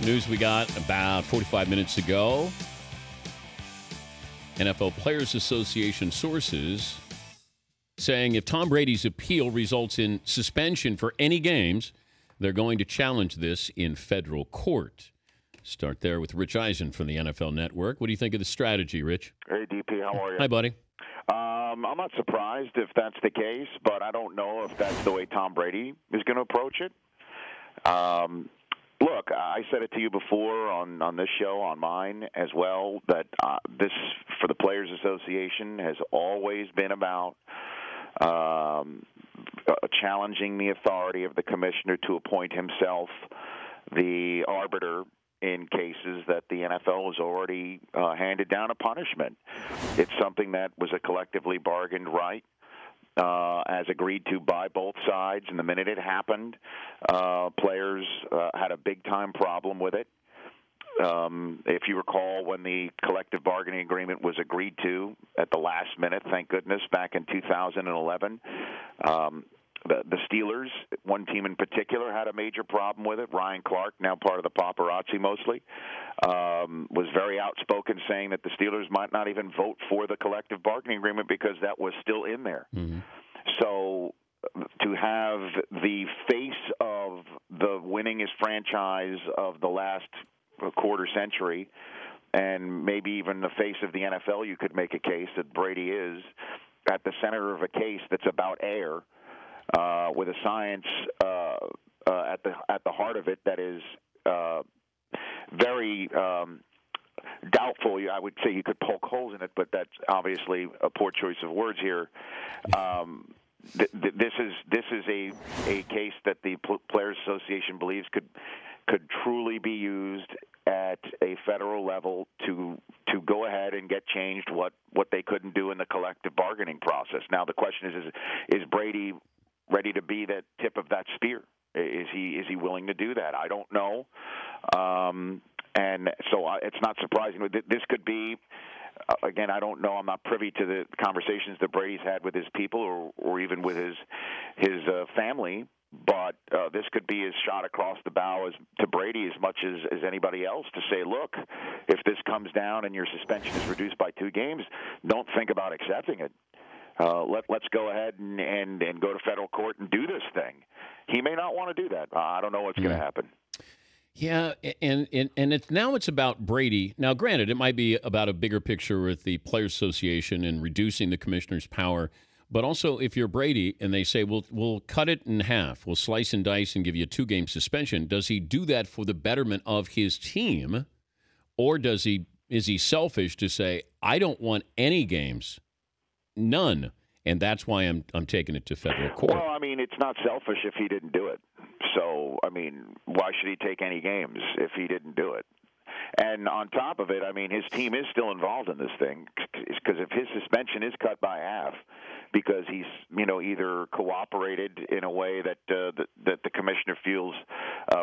News we got about 45 minutes ago. NFL Players Association sources saying if Tom Brady's appeal results in suspension for any games, they're going to challenge this in federal court. Start there with Rich Eisen from the NFL Network. What do you think of the strategy, Rich? Hey, DP, how are you? Hi, buddy. I'm not surprised if that's the case, but I don't know if that's the way Tom Brady is going to approach it. Look, I said it to you before on this show, on mine as well, that this, for the Players Association, has always been about challenging the authority of the commissioner to appoint himself the arbiter in cases that the NFL has already handed down a punishment. It's something that was a collectively bargained right, as agreed to by both sides. And the minute it happened, players had a big-time problem with it. If you recall, when the collective bargaining agreement was agreed to at the last minute, thank goodness, back in 2011, the Steelers, one team in particular, had a major problem with it. Ryan Clark, now part of the paparazzi mostly, was very outspoken, saying that the Steelers might not even vote for the collective bargaining agreement because that was still in there. Mm-hmm. So to have the face of the winningest franchise of the last quarter century, and maybe even the face of the NFL, you could make a case that Brady is at the center of a case that's about air, with a science at the heart of it that is very doubtful. I would say you could poke holes in it, but that's obviously a poor choice of words here. This is a case that the Players Association believes could truly be used at a federal level to go ahead and get changed what they couldn't do in the collective bargaining process. Now the question is Brady ready to be the tip of that spear? Is he willing to do that? I don't know. And so it's not surprising. This could be, again, I don't know. I'm not privy to the conversations that Brady's had with his people or even with his family. But this could be his shot across the bow to Brady as much as anybody else to say, look, if this comes down and your suspension is reduced by 2 games, don't think about accepting it. Let's go ahead and go to federal court and do this thing. He may not want to do that. I don't know what's going to happen. Yeah, and it's about Brady. Now, granted, it might be about a bigger picture with the Players Association and reducing the commissioner's power. But also, if you're Brady and they say, we'll cut it in half, we'll slice and dice and give you a 2-game suspension, does he do that for the betterment of his team? Or is he selfish to say, I don't want any games? None. And that's why I'm taking it to federal court. Well, I mean, it's not selfish if he didn't do it. So, I mean, why should he take any games if he didn't do it? And on top of it, I mean, his team is still involved in this thing, because if his suspension is cut by half because he's, either cooperated in a way that the commissioner feels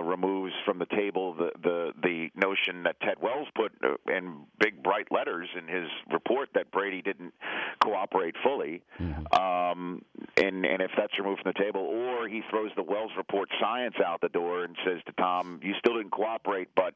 removes from the table the notion that Ted Wells put in big bright letters in his report that Brady didn't cooperate fully, and if that's removed from the table, or he throws the Wells report science out the door and says to Tom, you still didn't cooperate, but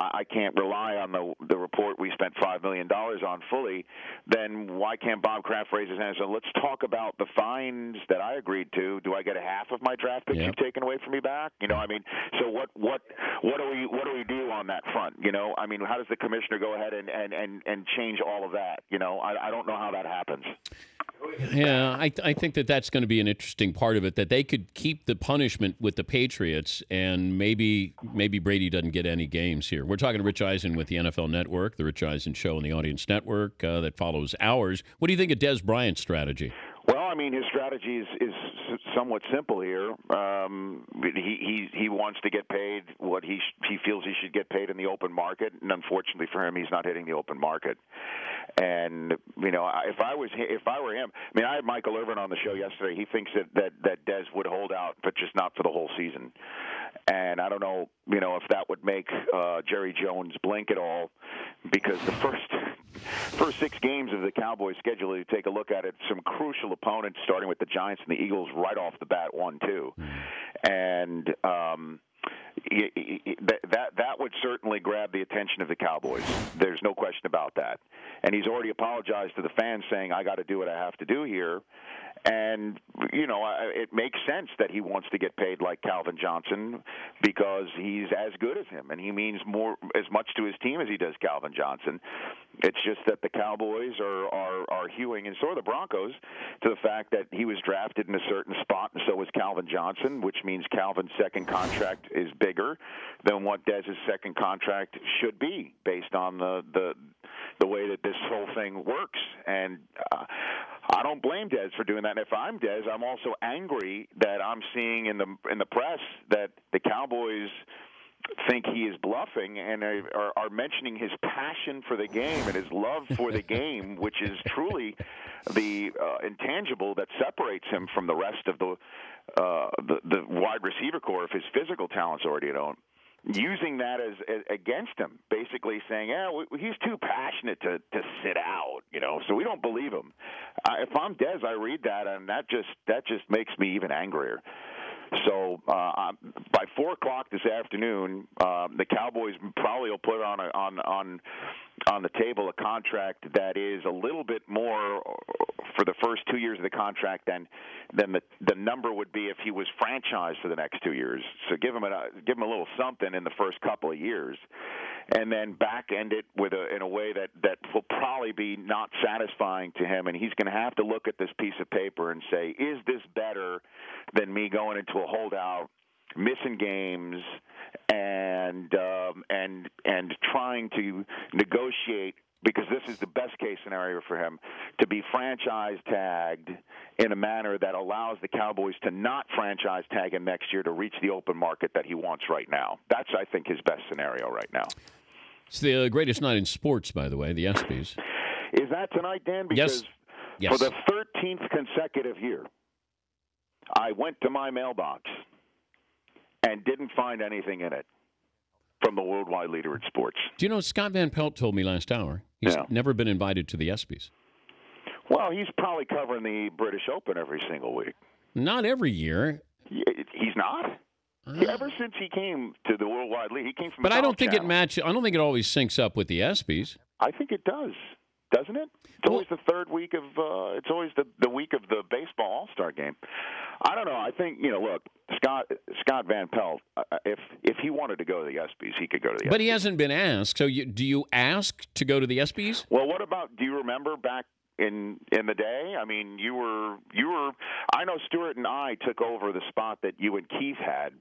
I can't rely on the report we spent $5 million on fully, then why can't Bob Kraft raise his hand and say, let's talk about the fines that I agreed to. Do I get a half of my draft pick you've taken away from me back? I mean, so what do we do on that front? I mean, how does the commissioner go ahead and change all of that? I don't know how that happens. Yeah, I think that's going to be an interesting part of it, that they could keep the punishment with the Patriots, and maybe Brady doesn't get any games here. We're talking to Rich Eisen with the NFL Network, the Rich Eisen Show on the Audience Network that follows ours. What do you think of Des Bryant's strategy? Well, I mean, his strategy is somewhat simple here. He wants to get paid what he feels he should get paid in the open market, and unfortunately for him, he's not hitting the open market. And if I were him, I mean, I had Michael Irvin on the show yesterday. He thinks that Des would hold out, but just not for the whole season. And I don't know, if that would make Jerry Jones blink at all, because the first 6 games of the Cowboys' schedule, you take a look at it, some crucial opponents, starting with the Giants and the Eagles right off the bat, 1-2. And that would certainly grabbed the attention of the Cowboys. There's no question about that. And he's already apologized to the fans saying, I got to do what I have to do here. And, it makes sense that he wants to get paid like Calvin Johnson because he's as good as him, and he means as much to his team as he does Calvin Johnson. It's just that the Cowboys are hewing, and so are the Broncos, to the fact that he was drafted in a certain spot, and so was Calvin Johnson, which means Calvin's second contract is bigger than what Dez's second contract should be based on the way that this whole thing works. And I don't blame Dez for doing that. And if I'm Dez, I'm also angry that I'm seeing in the press that the Cowboys think he is bluffing and are mentioning his passion for the game and his love for the game, which is truly the intangible that separates him from the rest of the wide receiver core if his physical talents already don't. Using that as against him, basically saying, he's too passionate to sit out, so we don't believe him. If I'm Dez, I read that, and that just makes me even angrier. So by 4 o'clock this afternoon, the Cowboys probably will put on the table a contract that is a little bit more for the first 2 years of the contract than the number would be if he was franchised for the next 2 years. So give him a little something in the first couple of years, and then back end it in a way that will probably be not satisfying to him, and he's going to have to look at this piece of paper and say, is this better than me going into a holdout, missing games, and trying to negotiate, because this is the best case scenario for him, to be franchise tagged in a manner that allows the Cowboys to not franchise tag him next year to reach the open market that he wants right now. That's, I think, his best scenario right now. It's the greatest night in sports, by the way, the ESPYs. Is that tonight, Dan? Because yes. For the 13th consecutive year, I went to my mailbox and didn't find anything in it from the worldwide leader in sports. Do you know, Scott Van Pelt told me last hour he's never been invited to the ESPYs. Well, he's probably covering the British Open every single week. Not every year. He's not? Ever since he came to the worldwide league, he came from. But I don't think Channel. I don't think it always syncs up with the ESPYs. I think it does, doesn't it? It's always the third week of. It's always the week of the baseball All-Star game. I don't know. I think look, Scott Van Pelt. If he wanted to go to the ESPYs, he could go to the ESPYs. But he hasn't been asked. So do you ask to go to the ESPYs? Well, what about? Do you remember back in the day? I mean, you were. I know Stuart and I took over the spot that you and Keith had.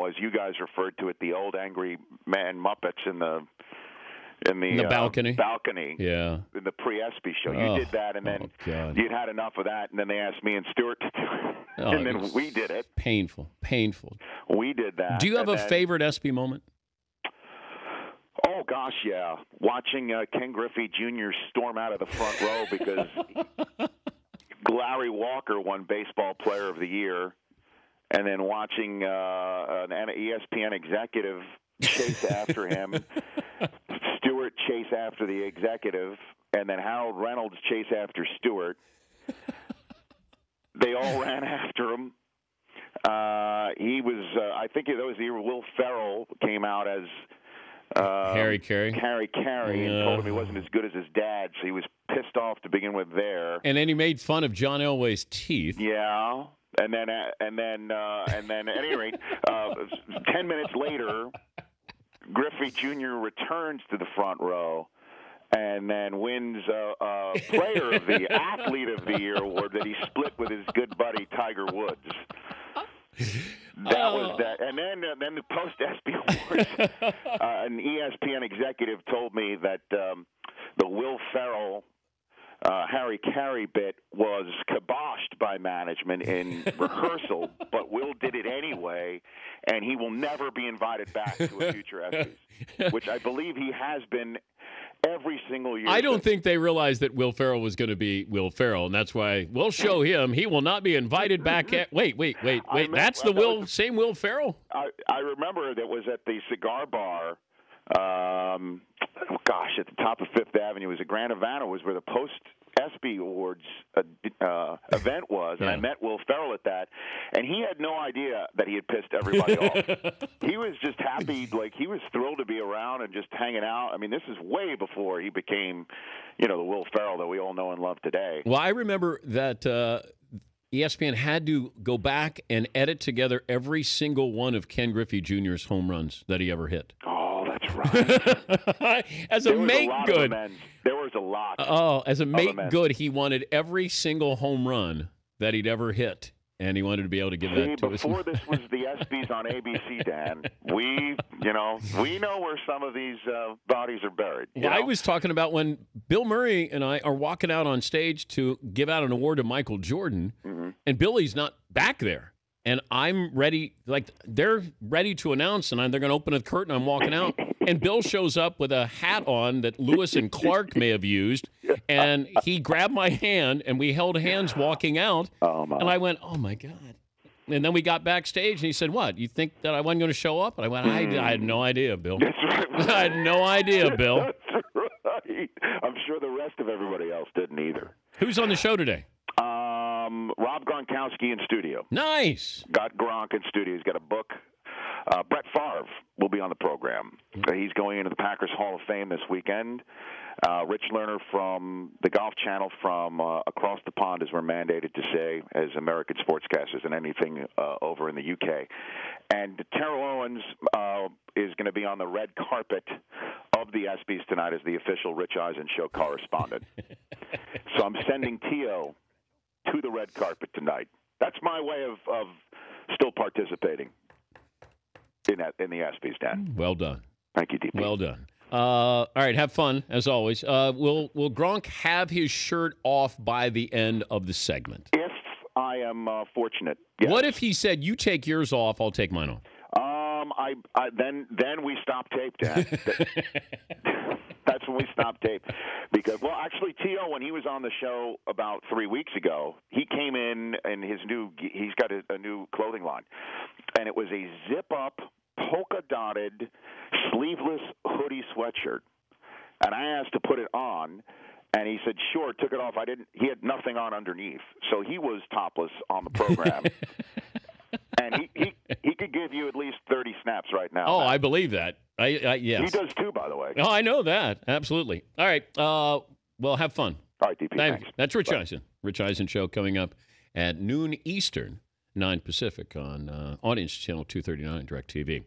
As you guys referred to it, the old angry man Muppets in the balcony. Yeah. In the pre-ESPY show. You did that, and then you'd had enough of that, and then they asked me and Stuart to do it. And then we did it. Painful. We did that. Do you have a favorite ESPY moment? Oh, gosh, yeah. Watching Ken Griffey Jr. storm out of the front row because Larry Walker won Baseball Player of the Year, and then watching an ESPN executive chase after him, Stewart chase after the executive, and then Harold Reynolds chase after Stewart. They all ran after him. He was, I think that was the year Will Ferrell came out as Harry Carey, and told him he wasn't as good as his dad, so he was pissed off to begin with there. And then he made fun of John Elway's teeth. Yeah, and then at any rate, 10 minutes later, Griffey Jr. returns to the front row and then wins Player of the Athlete of the Year award that he split with his good buddy Tiger Woods. That was that. And then the post-ESPY awards, an ESPN executive told me that the Will Ferrell Harry Carey bit was kiboshed by management in rehearsal, but Will did it anyway, and he will never be invited back to a future ESPYs, which I believe he has been every single year. I don't think they realized that Will Ferrell was going to be Will Ferrell, and that's why we'll show him. He will not be invited back. Wait. That's the same Will Ferrell? I remember that was at the cigar bar. At the top of Fifth Avenue. It was at Grand Havana, was where the post ESPY Awards event was, and I met Will Ferrell at that, and he had no idea that he had pissed everybody off. He was just happy, like he was thrilled to be around and just hanging out. I mean, this is way before he became, the Will Ferrell that we all know and love today. Well, I remember that ESPN had to go back and edit together every single one of Ken Griffey Jr.'s home runs that he ever hit. Oh, that's right. As a make good. There was a lot. Oh, as a make good, he wanted every single home run that he'd ever hit. And he wanted to be able to give that to us. Before this was the ESPYs on ABC, Dan, we know where some of these bodies are buried. Well, I was talking about when Bill Murray and I are walking out on stage to give out an award to Michael Jordan, and Billy's not back there. And I'm ready, like they're ready to announce, and they're going to open a curtain. I'm walking out, and Bill shows up with a hat on that Lewis and Clark may have used, and he grabbed my hand, and we held hands walking out. And I went, "Oh my God!" And then we got backstage, and he said, "What? You think that I wasn't going to show up?" And I went, "I had no idea, Bill. That's right. I had no idea, Bill." That's right. I'm sure the rest of everybody else didn't either. Who's on the show today? Rob Gronkowski in studio. Nice. Got Gronk in studio. He's got a book. Brett Favre will be on the program. He's going into the Packers Hall of Fame this weekend. Rich Lerner from the Golf Channel from across the pond, as we're mandated to say, as American sportscasters and anything over in the UK. And Terrell Owens is going to be on the red carpet of the ESPYs tonight as the official Rich Eisen show correspondent. So I'm sending T.O. to the red carpet tonight. That's my way of still participating in the ESPYs, Dan. Well done. Thank you, DP. Well done. All right, have fun, as always. Will Gronk have his shirt off by the end of the segment? If I am fortunate, yes. What if he said, "You take yours off, I'll take mine off"? Then we stop tape, Dan. That's when we stop tape. Because, well, actually, T.O., when he was on the show about 3 weeks ago, he came in and he's got a new clothing line. And it was a zip-up, polka-dotted, sleeveless hoodie sweatshirt. And I asked to put it on, and he said, sure, took it off. He had nothing on underneath. So he was topless on the program. And he could give you at least 30 snaps right now. Oh, I believe that. Yes. He does too, by the way. Oh, I know that. Absolutely. All right. Well, have fun. All right, DP. Thanks. That's Rich Eisen. Rich Eisen Show coming up at noon Eastern, 9 Pacific on Audience Channel 239 DirecTV.